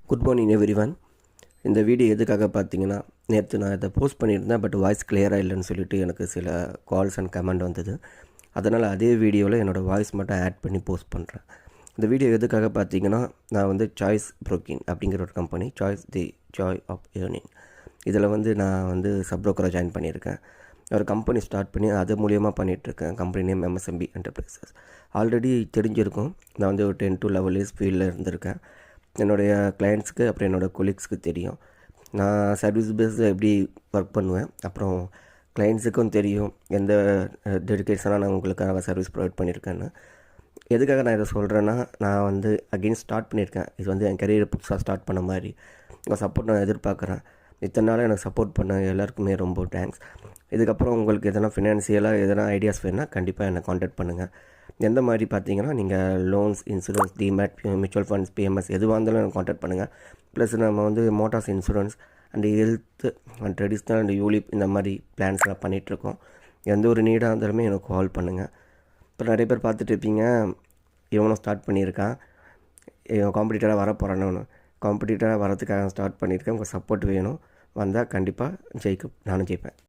Good morning everyone. இந்த video எதுக்காக பார்த்தீங்கன்னா, நேற்று நான் இதை போஸ்ட் பண்ணியிருந்தேன். பட் வாய்ஸ் கிளியராக இல்லைன்னு சொல்லிட்டு எனக்கு சில கால்ஸ் அண்ட் கமெண்ட் வந்தது. அதனால் அதே வீடியோவில் என்னோடய வாய்ஸ் மட்டும் ஆட் பண்ணி போஸ்ட் பண்ணுறேன். இந்த வீடியோ எதுக்காக பார்த்தீங்கன்னா, நான் வந்து சாய்ஸ் புரோக்கிங் அப்படிங்கிற ஒரு company, choice the joy of earning, இதில் வந்து நான் வந்து சப் ப்ரோக்கராக ஜாயின் பண்ணியிருக்கேன். ஒரு கம்பெனி ஸ்டார்ட் பண்ணி அது மூலியமாக பண்ணிகிட்ருக்கேன். Company name MSMB enterprises. Already தெரிஞ்சிருக்கும், நான் வந்து ஒரு 10 to 11 இயர்ஸ் ஃபீல்டில் இருந்திருக்கேன். என்னுடைய கிளையண்ட்ஸுக்கு அப்புறம் என்னோடய கொலீக்ஸ்க்கு தெரியும் நான் சர்வீஸ் பேஸில் எப்படி ஒர்க் பண்ணுவேன். அப்புறம் கிளைண்ட்ஸுக்கும் தெரியும் எந்த டெடிகேஷனாக நான் உங்களுக்காக சர்வீஸ் ப்ரொவைட் பண்ணியிருக்கேன்னு. எதுக்காக நான் இதை சொல்கிறேன்னா, நான் வந்து அகெயின் ஸ்டார்ட் பண்ணியிருக்கேன். இது வந்து என் கெரியரை புதுசாக ஸ்டார்ட் பண்ண மாதிரி உங்கள் சப்போர்ட் நான் எதிர்பார்க்குறேன். இத்தனை நாள் எனக்கு சப்போர்ட் பண்ண எல்லாருக்குமே ரொம்ப தேங்க்ஸ். இதுக்கப்புறம் உங்களுக்கு எதனா ஃபினான்ஷியலாக எதனா ஐடியாஸ் வேணுன்னா கண்டிப்பாக என்னை காண்டாக்ட் பண்ணுங்கள். எந்த மாதிரி பார்த்தீங்கன்னா, நீங்கள் loans, insurance, demat, mutual funds, PMS எதுவாக இருந்தாலும் எனக்கு காண்டாக்ட் பண்ணுங்கள். ப்ளஸ் நம்ம வந்து Motors insurance and health and traditional and ULIP இந்த மாதிரி பிளான்ஸ்லாம் பண்ணிகிட்ருக்கோம். எந்த ஒரு நீடாக இருந்தாலுமே எனக்கு கால் பண்ணுங்கள். இப்போ நிறைய பேர் பார்த்துட்டு இருப்பீங்க, இவனும் ஸ்டார்ட் பண்ணியிருக்கான், இவன் காம்படிட்டராக வர போகிறான்னு. காம்படிட்டராக வரதுக்காக ஸ்டார்ட் பண்ணியிருக்கேன். உங்கள் சப்போர்ட் வேணும். வந்தால் கண்டிப்பாக நானும் ஜெயிப்பேன்.